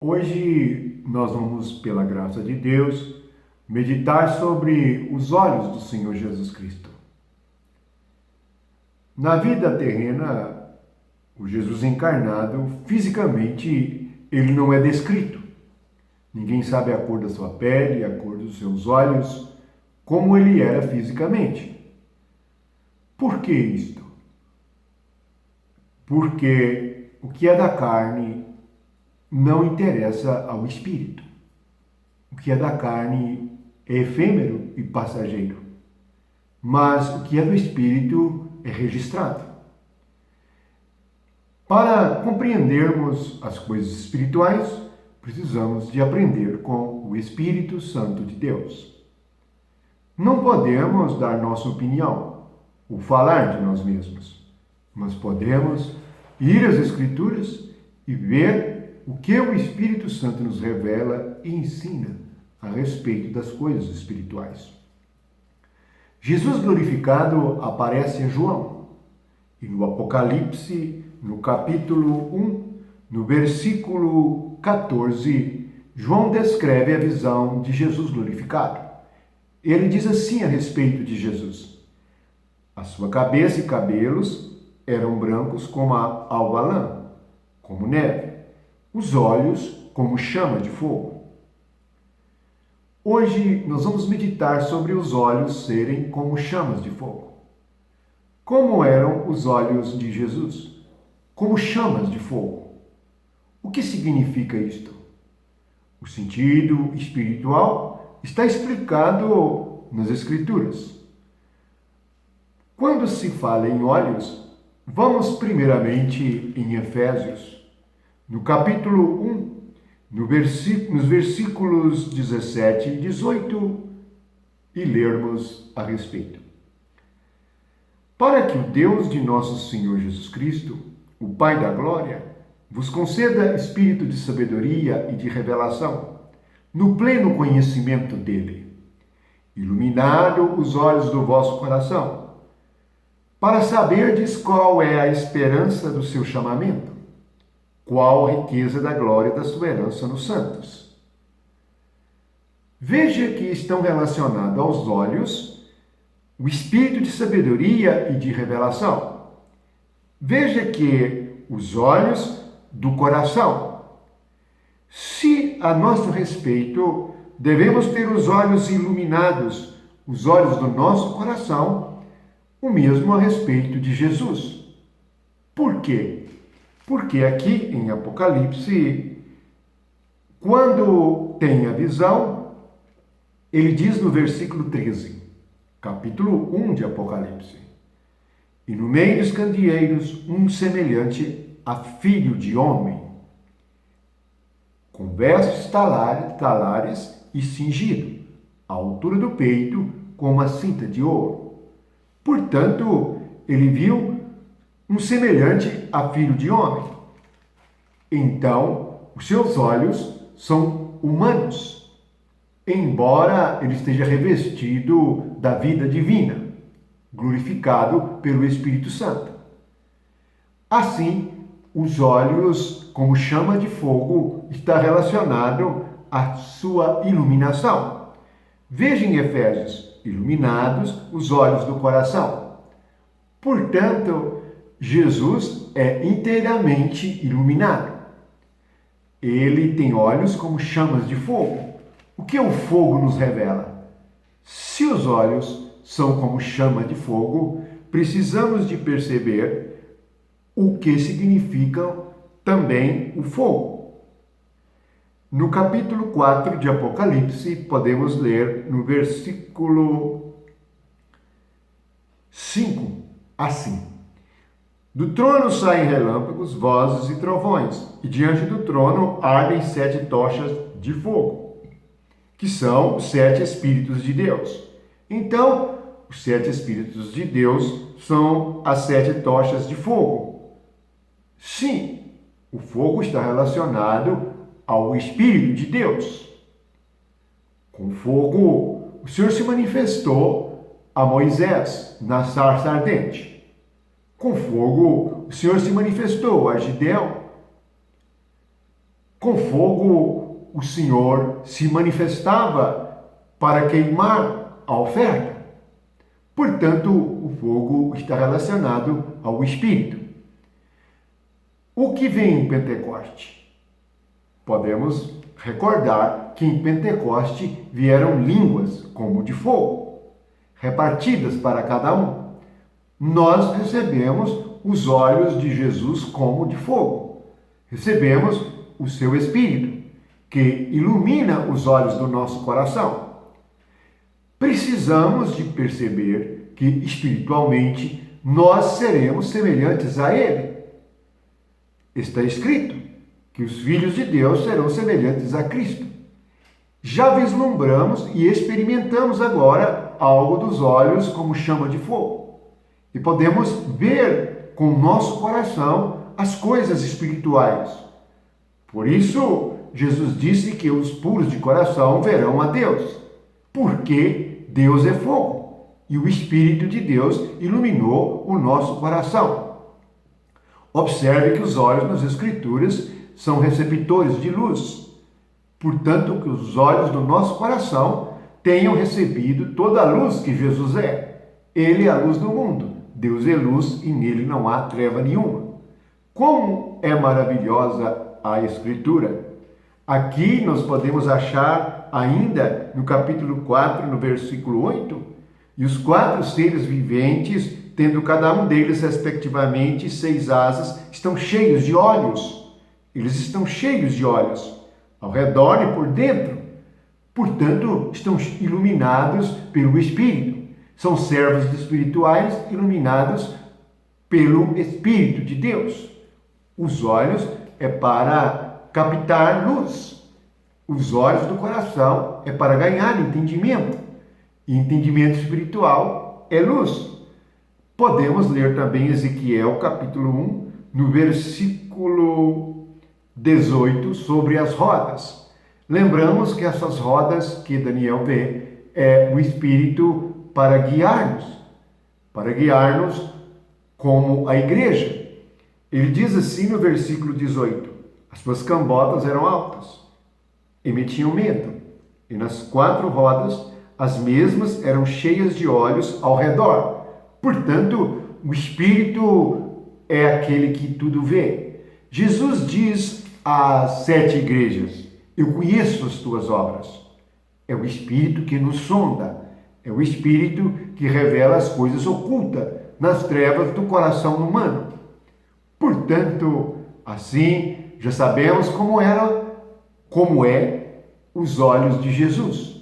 Hoje nós vamos, pela graça de Deus, meditar sobre os olhos do Senhor Jesus Cristo. Na vida terrena, o Jesus encarnado, fisicamente, ele não é descrito. Ninguém sabe a cor da sua pele, a cor dos seus olhos, como ele era fisicamente. Por que isto? Porque o que é da carne não interessa ao espírito. O que é da carne é efêmero e passageiro, mas o que é do espírito é registrado. Para compreendermos as coisas espirituais, precisamos de aprender com o Espírito Santo de Deus. Não podemos dar nossa opinião ou falar de nós mesmos, mas podemos ir às Escrituras e ver o que o Espírito Santo nos revela e ensina a respeito das coisas espirituais. Jesus glorificado aparece a João e no Apocalipse, no capítulo 1, no versículo 14, João descreve a visão de Jesus glorificado. Ele diz assim a respeito de Jesus: a sua cabeça e cabelos eram brancos como a alva lã, como neve, os olhos como chama de fogo. Hoje nós vamos meditar sobre os olhos serem como chamas de fogo. Como eram os olhos de Jesus? Como chamas de fogo. O que significa isto? O sentido espiritual está explicado nas Escrituras. Quando se fala em olhos, vamos primeiramente em Efésios, no capítulo 1, nos versículos 17 e 18, e lermos a respeito. Para que o Deus de nosso Senhor Jesus Cristo, o Pai da Glória, vos conceda espírito de sabedoria e de revelação, no pleno conhecimento dele, iluminado os olhos do vosso coração, para saberdes qual é a esperança do seu chamamento, qual a riqueza da glória da sua herança nos santos. Veja que estão relacionados aos olhos o espírito de sabedoria e de revelação. Veja que os olhos do coração. Se a nosso respeito devemos ter os olhos iluminados, os olhos do nosso coração, o mesmo a respeito de Jesus. Por quê? Porque aqui em Apocalipse, quando tem a visão, ele diz no versículo 13, capítulo 1 de Apocalipse: e no meio dos candeeiros, um semelhante a filho de homem, com vestes talares e cingido, à altura do peito, com uma cinta de ouro. Portanto, ele viu um semelhante a filho de homem. Então, os seus olhos são humanos, embora ele esteja revestido da vida divina, glorificado pelo Espírito Santo. Assim, os olhos, como chama de fogo, está relacionado à sua iluminação. Veja em Efésios: iluminados os olhos do coração. Portanto, Jesus é inteiramente iluminado. Ele tem olhos como chamas de fogo. O que o fogo nos revela? Se os olhos são como chama de fogo, precisamos de perceber o que significa também o fogo. No capítulo 4 de Apocalipse, podemos ler no versículo 5, assim: do trono saem relâmpagos, vozes e trovões, e diante do trono ardem 7 tochas de fogo, que são os 7 Espíritos de Deus. Então, os 7 Espíritos de Deus são as 7 tochas de fogo. Sim, o fogo está relacionado ao Espírito de Deus. Com fogo, o Senhor se manifestou a Moisés na sarça ardente. Com fogo, o Senhor se manifestou a Gideão. Com fogo, o Senhor se manifestava para queimar a oferta. Portanto, o fogo está relacionado ao Espírito. O que vem em Pentecoste? Podemos recordar que em Pentecoste vieram línguas como de fogo, repartidas para cada um. Nós recebemos os olhos de Jesus como de fogo. Recebemos o seu Espírito, que ilumina os olhos do nosso coração. Precisamos de perceber que espiritualmente nós seremos semelhantes a Ele. Está escrito que os filhos de Deus serão semelhantes a Cristo. Já vislumbramos e experimentamos agora algo dos olhos como chama de fogo. E podemos ver com o nosso coração as coisas espirituais. Por isso, Jesus disse que os puros de coração verão a Deus. Porque Deus é fogo e o Espírito de Deus iluminou o nosso coração. Observe que os olhos nas Escrituras são receptores de luz. Portanto, que os olhos do nosso coração tenham recebido toda a luz que Jesus é. Ele é a luz do mundo. Deus é luz e nele não há treva nenhuma. Como é maravilhosa a Escritura! Aqui nós podemos achar ainda no capítulo 4, no versículo 8, e os 4 seres viventes, tendo cada um deles respectivamente 6 asas, estão cheios de olhos. Eles estão cheios de olhos, ao redor e por dentro. Portanto, estão iluminados pelo Espírito. São servos espirituais iluminados pelo Espírito de Deus. Os olhos é para captar luz. Os olhos do coração é para ganhar entendimento. E entendimento espiritual é luz. Podemos ler também Ezequiel, capítulo 1, no versículo 18, sobre as rodas. Lembramos que essas rodas que Daniel vê é o Espírito para guiar-nos como a igreja. Ele diz assim no versículo 18: as suas cambotas eram altas, emitiam medo, e nas 4 rodas as mesmas eram cheias de olhos ao redor. Portanto, o Espírito é aquele que tudo vê. Jesus diz às 7 igrejas: eu conheço as tuas obras. É o Espírito que nos sonda, é o Espírito que revela as coisas ocultas nas trevas do coração humano. Portanto, assim, já sabemos como é os olhos de Jesus.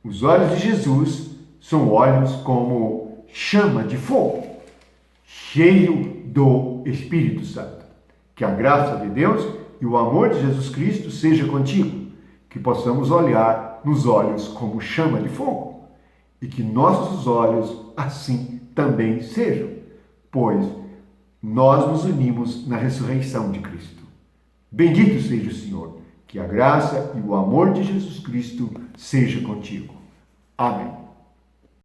Os olhos de Jesus são olhos como chama de fogo, cheio do Espírito Santo. Que a graça de Deus e o amor de Jesus Cristo seja contigo, que possamos olhar nos olhos como chama de fogo e que nossos olhos assim também sejam, pois nós nos unimos na ressurreição de Cristo. Bendito seja o Senhor, que a graça e o amor de Jesus Cristo seja contigo. Amém.